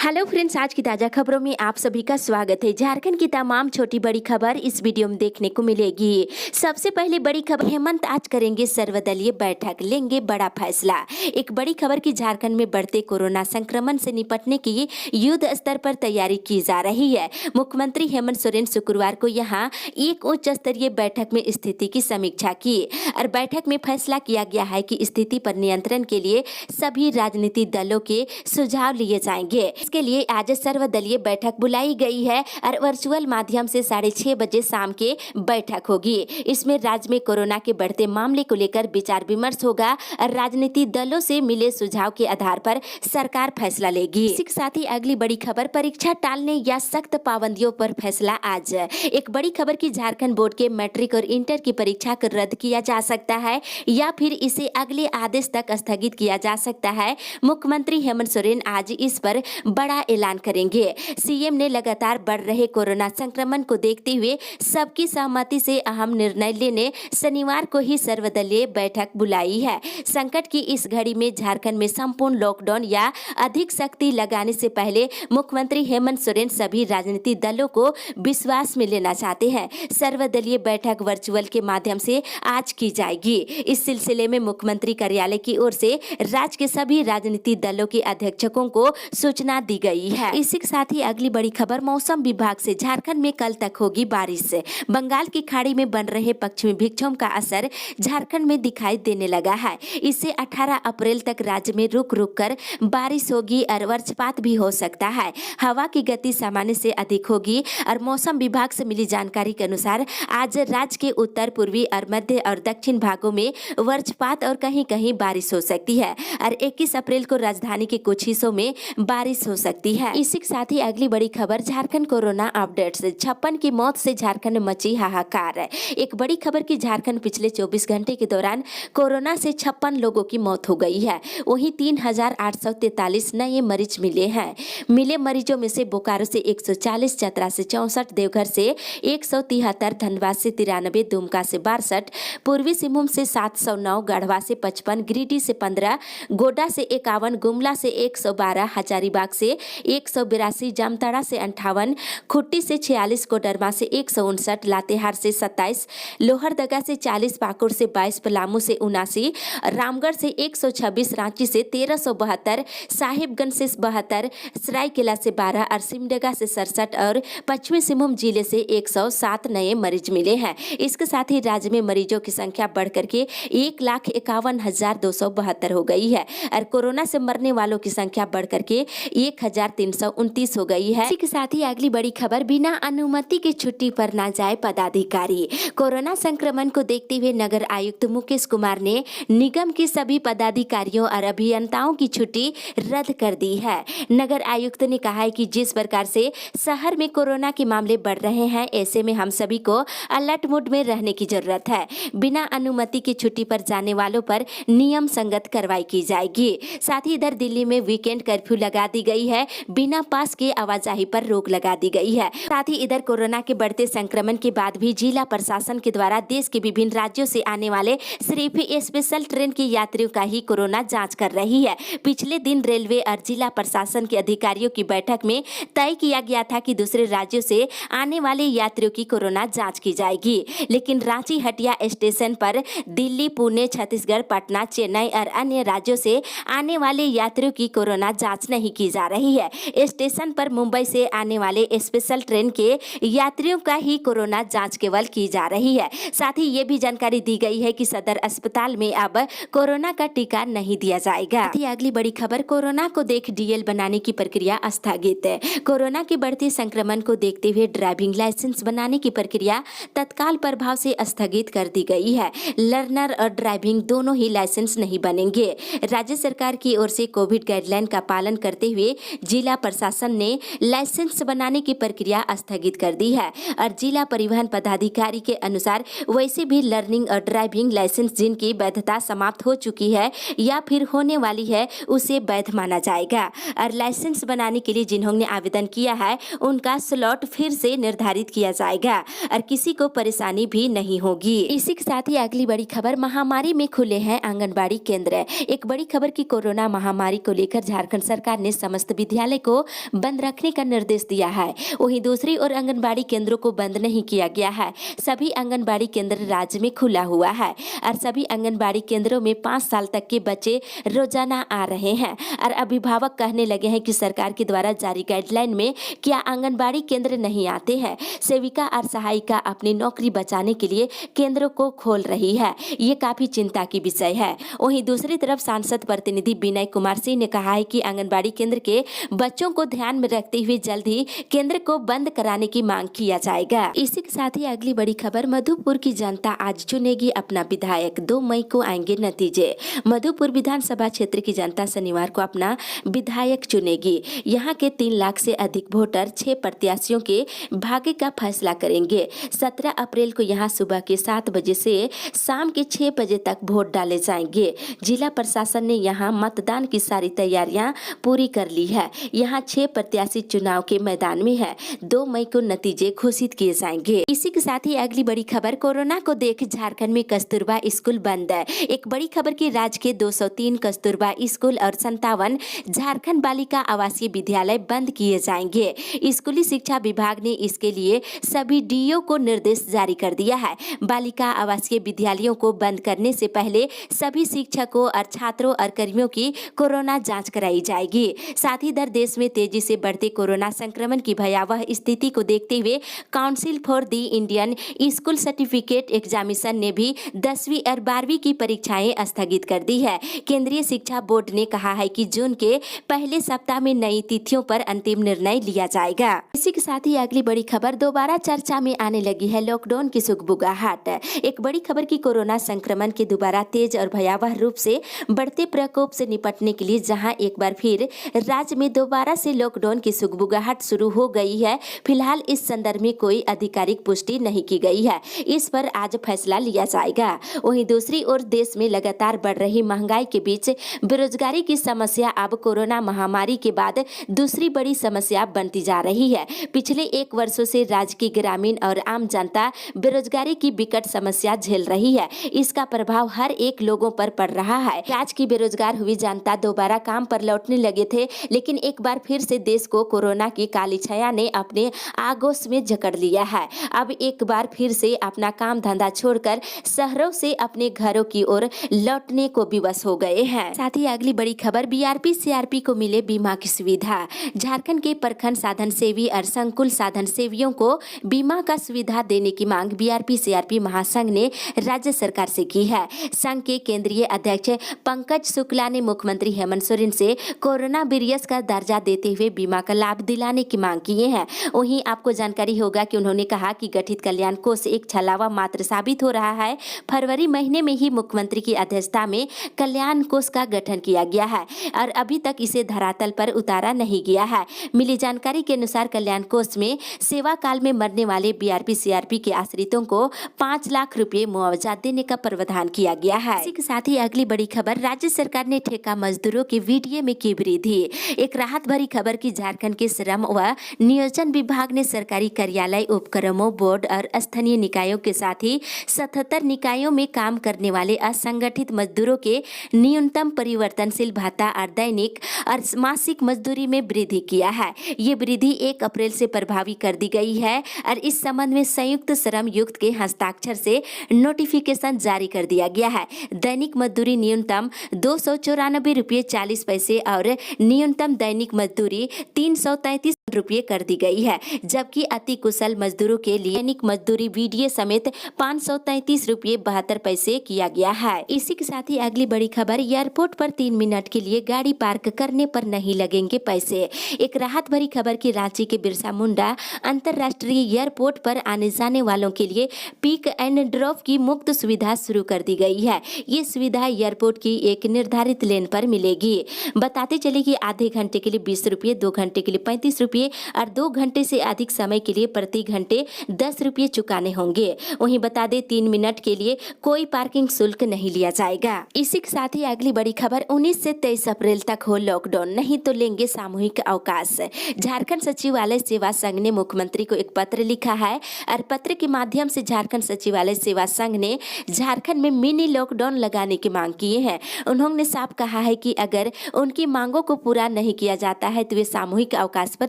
Hello friends, आज की ताज़ा खबरों में आप सभी का स्वागत है। झारखंड की तमाम छोटी बड़ी खबर इस वीडियो में देखने को मिलेगी। सबसे पहले बड़ी खबर, हेमंत आज करेंगे सर्वदलीय बैठक, लेंगे बड़ा फैसला। एक बड़ी खबर की झारखंड में बढ़ते कोरोना संक्रमण से निपटने की युद्ध स्तर पर तैयारी की जा रही है। मुख्यमंत्री हेमंत सोरेन शुक्रवार को यहाँ एक उच्च स्तरीय बैठक में स्थिति की समीक्षा की और बैठक में फैसला किया गया है कि स्थिति पर नियंत्रण के लिए सभी राजनीतिक दलों के सुझाव लिए जाएंगे। इसके लिए आज सर्वदलीय बैठक बुलाई गई है और वर्चुअल माध्यम से 6:30 बजे शाम के बैठक होगी। इसमें राज्य में कोरोना के बढ़ते मामले को लेकर विचार विमर्श होगा और राजनीतिक दलों से मिले सुझाव के आधार पर सरकार फैसला लेगी। इसी के साथ ही अगली बड़ी खबर, परीक्षा टालने या सख्त पाबंदियों पर फैसला आज। एक बड़ी खबर की झारखंड बोर्ड के मैट्रिक और इंटर की परीक्षा को रद्द किया जा सकता है या फिर इसे अगले आदेश तक स्थगित किया जा सकता है। मुख्यमंत्री हेमंत सोरेन आज इस पर बड़ा ऐलान करेंगे। सीएम ने लगातार बढ़ रहे कोरोना संक्रमण को देखते हुए सबकी सहमति से अहम निर्णय लेने शनिवार को ही सर्वदलीय बैठक बुलाई है। संकट की इस घड़ी में झारखंड में संपूर्ण लॉकडाउन या अधिक सख्ती लगाने से पहले मुख्यमंत्री हेमंत सोरेन सभी राजनीतिक दलों को विश्वास में लेना चाहते हैं। सर्वदलीय बैठक वर्चुअल के माध्यम से आज की जाएगी। इस सिलसिले में मुख्यमंत्री कार्यालय की ओर से राज्य के सभी राजनीतिक दलों के अध्यक्षों को सूचना दी गई है। इसी के साथ ही अगली बड़ी खबर, मौसम विभाग से झारखंड में कल तक होगी बारिश। बंगाल की खाड़ी में बन रहे पश्चिमी विक्षोभ का असर झारखंड में दिखाई देने लगा है। इससे 18 अप्रैल तक राज्य में रुक रुक कर बारिश होगी और वज्रपात भी हो सकता है। हवा की गति सामान्य से अधिक होगी और मौसम विभाग से मिली जानकारी के अनुसार आज राज्य के उत्तर पूर्वी और मध्य और दक्षिण भागों में वज्रपात और कहीं कहीं बारिश हो सकती है और 21 अप्रैल को राजधानी के कुछ हिस्सों में बारिश हो सकती है। इसी के साथ ही अगली बड़ी खबर, झारखंड कोरोना अपडेट्स। 56 की मौत से झारखंड में मची हाहाकार। एक बड़ी खबर की झारखंड पिछले 24 घंटे के दौरान कोरोना से 56 लोगों की मौत हो गई है। वहीं 3,843 नए मरीज मिले हैं। मिले मरीजों में से बोकारो से 140, चतरा से 64, देवघर से 173, धनबाद से 93, दुमका से 62, पूर्वी सिंहभूम से 709, गढ़वा से 55, गिरिडीह से 15, गोड्डा से 51, गुमला से 112, हजारीबाग से 182, जामताड़ा से 58, खुट्टी से 46, कोडरमा से 159, लातेहार से 27, लोहरदगा से 40, पाकुड़ से 22, पलामू से 79, रामगढ़ से 126, रांची से 1372, साहिबगंज से 72, सरायकेला से 12 और सिमडेगा से 67 और पश्चिमी सिंहभूम जिले से 107 नए मरीज मिले हैं। इसके साथ ही राज्य में मरीजों की संख्या बढ़कर के 1,51,272 हो गई है और कोरोना से मरने वालों की संख्या बढ़कर के 1,329 हो गई है। इसी के साथ ही अगली बड़ी खबर, बिना अनुमति के छुट्टी पर ना जाए पदाधिकारी। कोरोना संक्रमण को देखते हुए नगर आयुक्त मुकेश कुमार ने निगम के सभी पदाधिकारियों और अभियंताओं की छुट्टी रद्द कर दी है। नगर आयुक्त ने कहा है कि जिस प्रकार से शहर में कोरोना के मामले बढ़ रहे हैं, ऐसे में हम सभी को अलर्ट मोड में रहने की जरूरत है। बिना अनुमति की छुट्टी पर जाने वालों पर नियम संगत कार्रवाई की जाएगी। साथ ही इधर दिल्ली में वीकेंड कर्फ्यू लगा दी गई है। बिना पास के आवाजाही पर रोक लगा दी गई है। साथ ही इधर कोरोना के बढ़ते संक्रमण के बाद भी जिला प्रशासन के द्वारा देश के विभिन्न राज्यों से आने वाले सिर्फ स्पेशल ट्रेन के यात्रियों का ही कोरोना जांच कर रही है। पिछले दिन रेलवे और जिला प्रशासन के अधिकारियों की बैठक में तय किया गया था कि दूसरे राज्यों से आने वाले यात्रियों की कोरोना जाँच की जाएगी, लेकिन रांची हटिया स्टेशन पर दिल्ली, पुणे, छत्तीसगढ़, पटना, चेन्नई और अन्य राज्यों से आने वाले यात्रियों की कोरोना जांच नहीं की जा रही है। स्टेशन पर मुंबई से आने वाले स्पेशल ट्रेन के यात्रियों का ही कोरोना जांच केवल की जा रही है। साथ ही ये भी जानकारी दी गई है कि सदर अस्पताल में अब कोरोना का टीका नहीं दिया जाएगा। अगली बड़ी खबर, कोरोना को देख डीएल बनाने की प्रक्रिया स्थगित है। कोरोना के बढ़ते संक्रमण को देखते हुए ड्राइविंग लाइसेंस बनाने की प्रक्रिया तत्काल प्रभाव से स्थगित कर दी गई है। लर्नर और ड्राइविंग दोनों ही लाइसेंस नहीं बनेंगे। राज्य सरकार की ओर से कोविड गाइडलाइन का पालन करते हुए जिला प्रशासन ने लाइसेंस बनाने की प्रक्रिया स्थगित कर दी है और जिला परिवहन पदाधिकारी के अनुसार वैसे भी लर्निंग और ड्राइविंग लाइसेंस जिनकी वैधता समाप्त हो चुकी है या फिर होने वाली है, उसे वैध माना जाएगा और लाइसेंस बनाने के लिए जिन्होंने आवेदन किया है उनका स्लॉट फिर से निर्धारित किया जाएगा और किसी को परेशानी भी नहीं होगी। इसी के साथ ही अगली बड़ी खबर, महामारी में खुले हैं आंगनबाड़ी केंद्र। एक बड़ी खबर की कोरोना महामारी को लेकर झारखंड सरकार ने समस्त विद्यालय को बंद रखने का निर्देश दिया है। वहीं दूसरी ओर आंगनबाड़ी केंद्रों को बंद नहीं किया गया है। सभी आंगनबाड़ी केंद्र राज्य में खुला हुआ है और सभी आंगनबाड़ी केंद्रों में 5 साल तक के बच्चे रोजाना आ रहे हैं और अभिभावक कहने लगे हैं कि सरकार के द्वारा जारी गाइडलाइन में क्या आंगनबाड़ी केंद्र नहीं आते हैं। सेविका और सहायिका अपनी नौकरी बचाने के लिए केंद्रों को खोल रही है, ये काफी चिंता की विषय है। वहीं दूसरी तरफ सांसद प्रतिनिधि विनय कुमार सिंह ने कहा है कि आंगनबाड़ी केंद्र के बच्चों को ध्यान में रखते हुए जल्द ही केंद्र को बंद कराने की मांग किया जाएगा। इसी के साथ ही अगली बड़ी खबर, मधुपुर की जनता आज चुनेगी अपना विधायक, 2 मई को आएंगे नतीजे। मधुपुर विधानसभा क्षेत्र की जनता शनिवार को अपना विधायक चुनेगी। यहाँ के 3 लाख से अधिक वोटर 6 प्रत्याशियों के भाग्य का फैसला करेंगे। 17 अप्रैल को यहाँ सुबह के 7 बजे से शाम के 6 बजे तक वोट डाले जाएंगे। जिला प्रशासन ने यहाँ मतदान की सारी तैयारियां पूरी कर ली है। यहाँ 6 प्रत्याशी चुनाव के मैदान में है। 2 मई को नतीजे घोषित किए जाएंगे। इसी के साथ ही अगली बड़ी खबर, कोरोना को देख झारखंड में कस्तूरबा स्कूल बंद है। एक बड़ी खबर की राज्य के 203 कस्तूरबा स्कूल और 57 झारखंड बालिका आवासीय विद्यालय बंद किए जाएंगे। स्कूली शिक्षा विभाग ने इसके लिए सभी डीओ को निर्देश जारी कर दिया है। बालिका आवासीय विद्यालयों को बंद करने से पहले सभी शिक्षकों और छात्रों और कर्मियों की कोरोना जांच कराई जाएगी। साथ ही इधर देश में तेजी से बढ़ते कोरोना संक्रमण की भयावह स्थिति को देखते हुए council for the Indian school certificate examination ने भी 10वीं और 12वीं की परीक्षाएं स्थगित कर दी है। केंद्रीय शिक्षा बोर्ड ने कहा है कि जून के पहले सप्ताह में नई तिथियों पर अंतिम निर्णय लिया जाएगा। इसी के साथ ही अगली बड़ी खबर, दोबारा चर्चा में आने लगी है लॉकडाउन की सुगबुगाहट। एक बड़ी खबर की कोरोना संक्रमण के दोबारा तेज और भयावह रूप से बढ़ते प्रकोप से निपटने के लिए जहां एक बार फिर राज्य में दोबारा से लॉकडाउन की सुगबुगाहट शुरू हो गई है। फिलहाल इस संदर्भ में कोई आधिकारिक पुष्टि नहीं की गई है। इस पर आज फैसला लिया जाएगा। वहीं दूसरी ओर देश में लगातार बढ़ रही महंगाई के बीच बेरोजगारी की समस्या अब कोरोना महामारी के बाद दूसरी बड़ी समस्या बनती जा रही है। पिछले 1 वर्षों से राज्य की ग्रामीण और आम जनता बेरोजगारी की विकट समस्या झेल रही है। इसका प्रभाव हर एक लोगों पर पड़ रहा है। राज्य की बेरोजगार हुई जनता दोबारा काम पर लौटने लगे थे, लेकिन एक बार फिर से देश को कोरोना की काली छाया ने अपने आगोश में जकड़ लिया है। अब एक बार फिर से अपना काम धंधा छोड़कर शहरों से अपने घरों की ओर लौटने को विवश हो गए हैं। साथ ही अगली बड़ी खबर, बीआरपी सीआरपी को मिले बीमा की सुविधा। झारखंड के प्रखंड साधन सेवी और संकुल साधन सेवियों को बीमा का सुविधा देने की मांग बीआरपी सीआरपी महासंघ ने राज्य सरकार से की है। संघ के केंद्रीय अध्यक्ष पंकज शुक्ला ने मुख्यमंत्री हेमंत सोरेन से कोरोना वॉरियर्स का दर्जा देते हुए बीमा का लाभ दिलाने की मांग किए हैं। वहीं आपको जानकारी होगा कि उन्होंने कहा कि गठित कल्याण कोष एक छलावा मात्र साबित हो रहा है। फरवरी महीने में ही मुख्यमंत्री की अध्यक्षता में कल्याण कोष का गठन किया गया है और अभी तक इसे धरातल पर उतारा नहीं गया है। मिली जानकारी के अनुसार कल्याण कोष में सेवा काल में मरने वाले बीआरपी सीआरपी के आश्रितों को 5 लाख रुपए मुआवजा देने का प्रावधान किया गया है। इसी के साथ ही अगली बड़ी खबर, राज्य सरकार ने ठेका मजदूरों के वीडियो में की वृद्धि। एक राहत भरी खबर की झारखंड के श्रम व नियोजन विभाग ने सरकारी कार्यालय, उपक्रमों, बोर्ड और स्थानीय निकायों के साथ ही 77 निकायों में काम करने वाले असंगठित मजदूरों के न्यूनतम परिवर्तनशील भत्ता और दैनिक और मासिक मजदूरी में वृद्धि किया है। ये वृद्धि 1 अप्रैल से प्रभावी कर दी गई है और इस संबंध में संयुक्त श्रम युक्त के हस्ताक्षर से नोटिफिकेशन जारी कर दिया गया है। दैनिक मजदूरी न्यूनतम 294 रुपये 40 पैसे और न्यूनतम दैनिक मजदूरी 333 रुपये कर दी गई है, जबकि अति कुशल मजदूरों के लिए दैनिक मजदूरी वीडियो समेत 533 रुपये 72 पैसे किया गया है। इसी के साथ ही अगली बड़ी खबर, एयरपोर्ट पर 3 मिनट के लिए गाड़ी पार्क करने पर नहीं लगेंगे पैसे। एक राहत भरी खबर की रांची के बिरसा मुंडा अंतर्राष्ट्रीय एयरपोर्ट पर आने जाने वालों के लिए पिक एंड ड्रॉप की मुफ्त सुविधा शुरू कर दी गई है। ये सुविधा एयरपोर्ट की एक निर्धारित लेन पर मिलेगी। बताते चले कि आधे घंटे के लिए 20 रुपये, 2 घंटे के लिए 35 रुपये और 2 घंटे से अधिक समय के लिए प्रति घंटे 10 रुपये चुकाने होंगे। वहीं बता दें 3 मिनट के लिए कोई पार्किंग शुल्क नहीं लिया जाएगा। इसी के साथ ही अगली बड़ी खबर, 19 से 23 अप्रैल तक हो लॉकडाउन, नहीं तो लेंगे सामूहिक अवकाश। झारखंड सचिवालय सेवा संघ ने मुख्यमंत्री को एक पत्र लिखा है और पत्र के माध्यम से झारखंड सचिवालय सेवा संघ ने झारखंड में मिनी लॉकडाउन लगाने की मांग की है। उन्होंने साफ कहा है कि अगर उनकी मांगों को पूरा नहीं किया जाता है तो वे सामूहिक अवकाश पर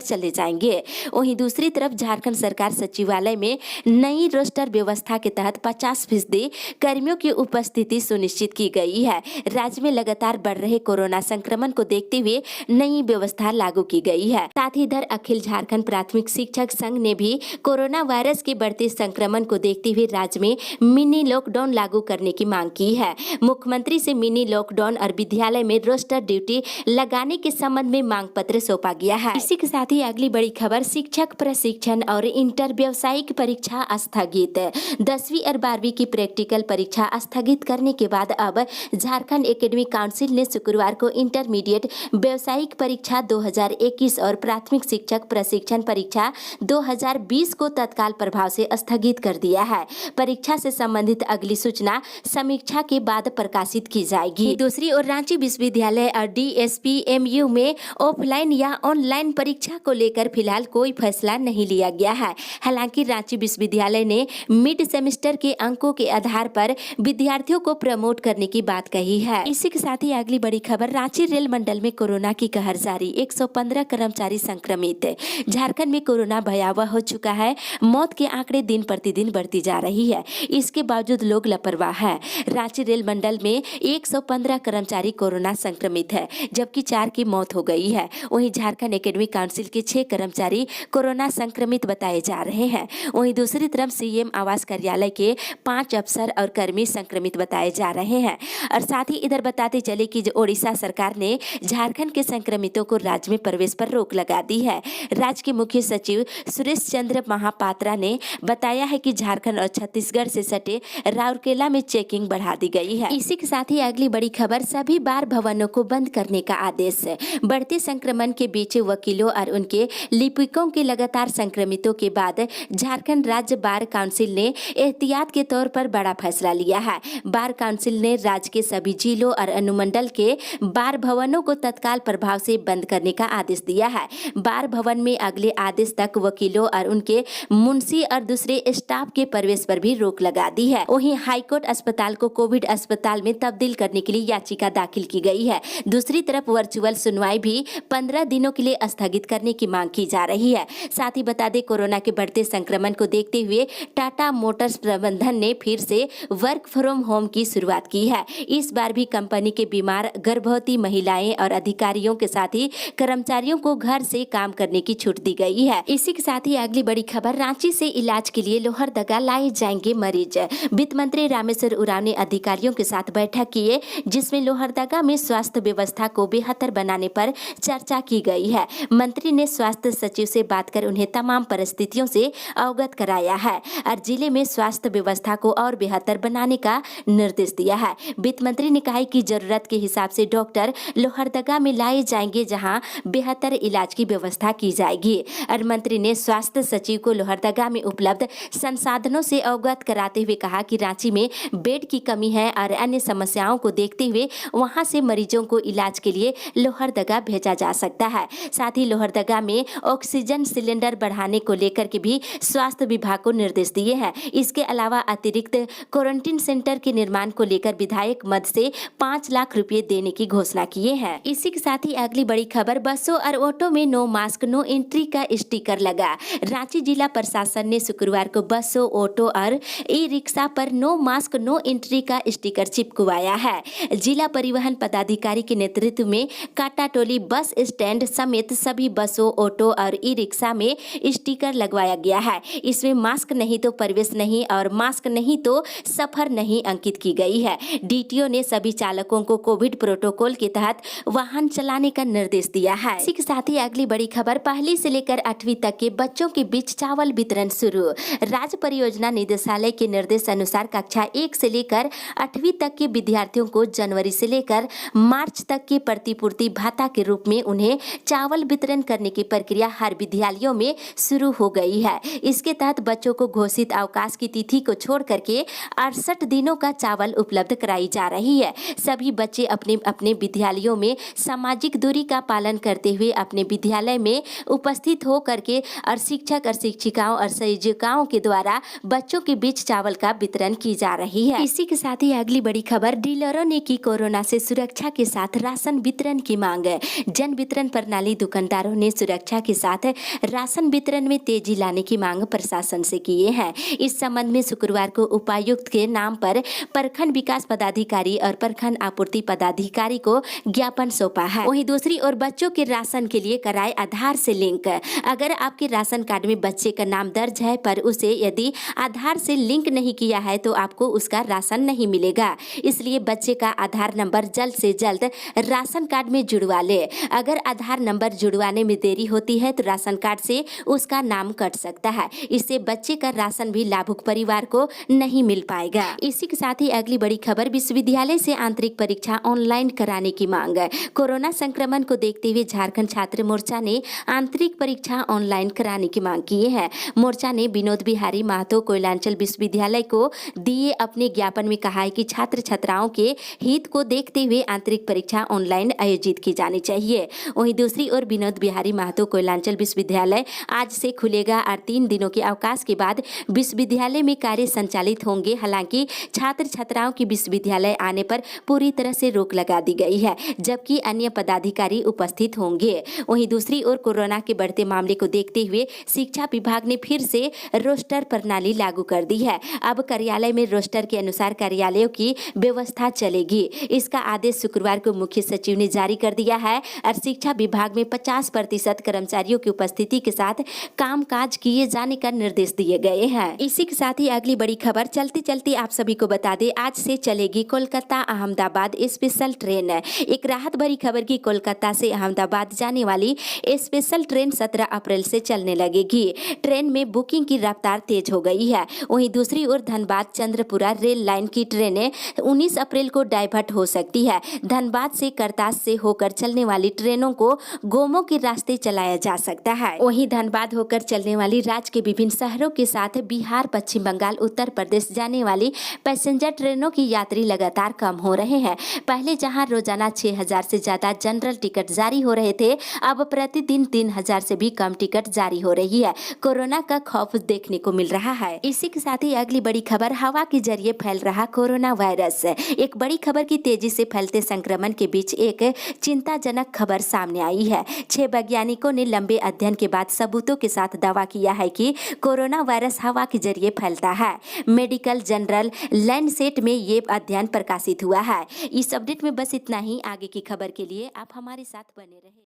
चले जाएंगे। वहीं दूसरी तरफ झारखंड सरकार सचिवालय में नई रोस्टर व्यवस्था के तहत 50% कर्मियों की उपस्थिति सुनिश्चित की गई है। राज्य में लगातार बढ़ रहे कोरोना संक्रमण को देखते हुए नई व्यवस्था लागू की गई है। साथ ही इधर अखिल झारखंड प्राथमिक शिक्षक संघ ने भी कोरोना वायरस के बढ़ते संक्रमण को देखते हुए राज्य में मिनी लॉकडाउन लागू करने की मांग की है। मुख्यमंत्री से मिनी लॉकडाउन और विद्यालय में रोस्टर ड्यूटी लगाने के संबंध में मांग पत्र सौंपा गया है। इसी के साथ ही अगली बड़ी खबर, शिक्षक प्रशिक्षण और इंटर व्यावसायिक परीक्षा स्थगित। 10वीं और 12वीं की प्रैक्टिकल परीक्षा स्थगित करने के बाद अब झारखंड एकेडमिक काउंसिल ने शुक्रवार को इंटरमीडिएट व्यावसायिक परीक्षा 2021 और प्राथमिक शिक्षक प्रशिक्षण परीक्षा 2020 को तत्काल प्रभाव से स्थगित कर दिया है। परीक्षा से संबंधित अगली सूचना समीक्षा के बाद प्रकाशित की जाएगी। दूसरी ओर रांची विश्वविद्यालय और DSPMU में ऑफलाइन या ऑनलाइन परीक्षा को लेकर फिलहाल कोई फैसला नहीं लिया गया है। हालांकि रांची विश्वविद्यालय ने मिड सेमेस्टर के अंकों के आधार पर विद्यार्थियों को प्रमोट करने की बात कही है। इसी के साथ ही अगली बड़ी खबर, रांची रेल मंडल में कोरोना की कहर जारी, 115 कर्मचारी संक्रमित। झारखंड में कोरोना भयावह हो चुका है। मौत के आंकड़े दिन प्रतिदिन बढ़ती जा रही है। इसके बावजूद लोग लापरवाह हैं। रांची रेल मंडल में 115 कर्मचारी कोरोना संक्रमित है, जबकि 4 की मौत हो गई है। वहीं झारखंड एकेडमिक काउंसिल के 6 कर्मचारी कोरोना संक्रमित बताए जा रहे हैं। वहीं दूसरी तरफ CM आवास कार्यालय के 5 अफसर और कर्मी संक्रमित बताए जा रहे हैं। और साथ ही इधर बताते चले कि ओडिशा सरकार ने झारखंड के संक्रमितों को राज्य में प्रवेश पर रोक लगा दी है। राज्य के मुख्य सचिव सुरेश चंद्र महापात्रा ने बताया है कि झारखंड और छत्तीसगढ़ से सटे राउरकेला में चेकिंग बढ़ा दी गई है। इसी के साथ ही अगली बड़ी खबर, सभी बार भवनों को बंद करने का आदेश। बढ़ते संक्रमण के बीच वकीलों और उनके लिपिकों के लगातार संक्रमितों के बाद झारखंड राज्य बार काउंसिल ने एहतियात के तौर पर बड़ा फैसला लिया है। बार काउंसिल ने राज्य के सभी जिलों और अनुमंडल के बार भवनों को तत्काल प्रभाव से बंद करने का आदेश दिया है। बार भवन में अगले आदेश तक वकीलों और उनके मुंशी और दूसरे स्टाफ के प्रवेश पर भी रोक लगा दी है। वहीं हाईकोर्ट अस्पताल को कोविड अस्पताल में तब्दील करने के लिए याचिका दाखिल की गई है। दूसरी तरफ वर्चुअल सुनवाई भी 15 दिनों के लिए स्थगित करने की मांग की जा रही है। साथ ही बता दें, कोरोना के बढ़ते संक्रमण को देखते हुए टाटा मोटर्स प्रबंधन ने फिर से वर्क फ्रॉम होम की शुरुआत की है। इस बार भी कंपनी के बीमार गर्भवती महिलाएं और अधिकारियों के साथ ही कर्मचारियों को घर से काम करने की छूट दी गई है। इसी के साथ ही अगली बड़ी खबर, रांची से इलाज के लिए लोहरदगा लाए जाएंगे मरीज। वित्त मंत्री रामेश्वर उरांव ने अधिकारियों के साथ बैठक की है, जिसमें लोहरदगा में स्वास्थ्य व्यवस्था को बेहतर बनाने पर चर्चा की गई है। मंत्री ने स्वास्थ्य सचिव से बात कर उन्हें तमाम परिस्थितियों से अवगत कराया है और जिले में स्वास्थ्य व्यवस्था को और बेहतर बनाने का निर्देश दिया है। वित्त मंत्री ने कहा कि जरूरत के हिसाब से डॉक्टर लोहरदगा में लाए जाएंगे, जहां बेहतर इलाज की व्यवस्था की जाएगी। और मंत्री ने स्वास्थ्य सचिव को लोहरदगा में उपलब्ध संसाधनों से अवगत कराते हुए कहा कि रांची में बेड की कमी है और अन्य समस्याओं को देखते हुए वहां से मरीजों को इलाज के लिए लोहरदगा भेजा जा सकता है। साथ ही लोहरदगा में ऑक्सीजन सिलेंडर बढ़ाने को लेकर के भी स्वास्थ्य विभाग को निर्देश दिए हैं। इसके अलावा अतिरिक्त क्वारंटीन सेंटर के निर्माण को लेकर विधायक मद से 5 लाख रुपए देने की घोषणा किए हैं। इसी के साथ ही अगली बड़ी खबर, बसों और ऑटो में नो मास्क नो एंट्री का स्टिकर लगा। रांची जिला प्रशासन ने शुक्रवार को बसों, ऑटो और ई-रिक्शा पर नो मास्क नो एंट्री का स्टिकर चिपकवाया है। जिला परिवहन पदाधिकारी के नेतृत्व में काटाटोली बस स्टैंड समेत सभी बसों, ऑटो और ई-रिक्शा में स्टिकर लगवाया गया है। इसमें मास्क नहीं तो प्रवेश नहीं और मास्क नहीं तो सफर नहीं अंकित की गई है। DTO ने सभी चालकों को कोविड प्रोटोकॉल के तहत वाहन चलाने का निर्देश दिया है। इसी के साथ ही अगली बड़ी खबर, पहली से लेकर 8वीं तक के बच्चों के बीच चावल वितरण शुरू। राज्य परियोजना निदेशालय के निर्देश अनुसार कक्षा 1 से लेकर 8वीं तक के विद्यार्थियों को जनवरी से लेकर मार्च तक के प्रतिपूर्ति भत्ता के रूप में उन्हें चावल वितरण करने की प्रक्रिया हर विद्यालयों में शुरू हो गई है। इसके तहत बच्चों को घोषित अवकाश की तिथि को छोड़ करके 68 दिनों का चावल उपलब्ध कराई जा रही है। सभी बच्चे अपने अपने विद्यालयों में सामाजिक दूरी का पालन करते हुए अपने विद्यालय में उपस्थित हो करके और शिक्षक और शिक्षिकाओं और संयोजकाओं के द्वारा बच्चों के बीच चावल का वितरण की जा रही है। इसी के साथ ही अगली बड़ी खबर, डीलरों ने की कोरोना से सुरक्षा के साथ राशन वितरण की मांग। जन वितरण प्रणाली दुकानदारों ने सुरक्षा के साथ राशन वितरण में तेजी लाने की मांग प्रशासन से किए हैं। इस संबंध में शुक्रवार को उपायुक्त के नाम पर प्रखंड विकास पदाधिकारी और प्रखंड आपूर्ति पदाधिकारी को ज्ञापन सौंपा है। वहीं दूसरी ओर बच्चों के राशन के लिए कराए आधार से लिंक। अगर आपके राशन कार्ड में बच्चे का नाम दर्ज है पर उसे यदि आधार से लिंक नहीं किया है तो आपको उसका राशन नहीं मिलेगा। इसलिए बच्चे का आधार नंबर जल्द से जल्द राशन कार्ड में जुड़वा ले। अगर आधार नंबर जुड़वाने में देरी होती है तो राशन कार्ड से उसका नाम कट सकता है। इससे बच्चे का राशन भी लाभुक परिवार को नहीं मिल पाएगा। इसी के साथ ही अगली बड़ी खबर, विश्वविद्यालय से आंतरिक परीक्षा ऑनलाइन कराने की मांग। कोरोना संक्रमण को देखते हुए झारखंड छात्र मोर्चा ने आंतरिक परीक्षा ऑनलाइन कराने की मांग की है। मोर्चा ने विनोद बिहारी महतो कोयलांचल विश्वविद्यालय को दिए अपने ज्ञापन में कहा है कि छात्र छात्राओं के हित को देखते हुए आंतरिक परीक्षा ऑनलाइन आयोजित की जानी चाहिए। वहीं दूसरी ओर विनोद बिहारी महतो कोयलांचल विश्वविद्यालय आज से खुलेगा और 3 दिनों के अवकाश के बाद विश्वविद्यालय में कार्य संचालित होंगे। हालांकि छात्र छात्राओं की विश्वविद्यालय आने पर पूरी तरह से रोक लगा दी गई है, जबकि अन्य पदाधिकारी उपस्थित होंगे। वहीं दूसरी ओर कोरोना के बढ़ते मामले को देखते हुए शिक्षा विभाग ने फिर से रोस्टर प्रणाली लागू कर दी है। अब कार्यालय में रोस्टर के अनुसार कार्यालयों की व्यवस्था चलेगी। इसका आदेश शुक्रवार को मुख्य सचिव ने जारी कर दिया है और शिक्षा विभाग में 50% कर्मचारियों की उपस्थिति के साथ कामकाज किए जाने का निर्देश दिए गए हैं। इसी के साथ ही अगली बड़ी खबर, चलती चलती आप सभी को बता दें, आज से चलेगी कोलकाता अहमदाबाद स्पेशल ट्रेन। एक राहत भरी खबर की कोलकाता से अहमदाबाद जाने वाली स्पेशल ट्रेन 17 अप्रैल से चलने लगेगी। ट्रेन में बुकिंग की रफ्तार तेज हो गई है। वहीं दूसरी ओर धनबाद चंद्रपुरा रेल लाइन की ट्रेनें 19 अप्रैल को डाइवर्ट हो सकती है। धनबाद से करतास से होकर चलने वाली ट्रेनों को गोमो के रास्ते चलाया जा सकता है। वहीं धनबाद होकर चलने वाली राज्य के विभिन्न शहरों के साथ बिहार, पश्चिम बंगाल, उत्तर प्रदेश जाने वाली पैसेंजर ट्रेनों की यात्री लगातार कम हो रहे हैं। पहले जहां रोजाना 6000 से ज्यादा जनरल टिकट जारी हो रहे थे, अब प्रतिदिन 3000 से भी कम टिकट जारी हो रही है। कोरोना का खौफ देखने को मिल रहा है। इसी के साथ ही अगली बड़ी खबर, हवा के जरिए फैल रहा कोरोना वायरस। एक बड़ी खबर की तेजी से फैलते संक्रमण के बीच एक चिंताजनक खबर सामने आई है। 6 वैज्ञानिकों ने लंबे अध्ययन के बाद सबूतों के साथ दावा किया है कि कोरोना वायरस हवा के जरिए फैलता है। मेडिकल जर्नल लैंसेट में ये अध्ययन प्रकाशित हुआ है। इस अपडेट में बस इतना ही। आगे की खबर के लिए आप हमारे साथ बने रहे।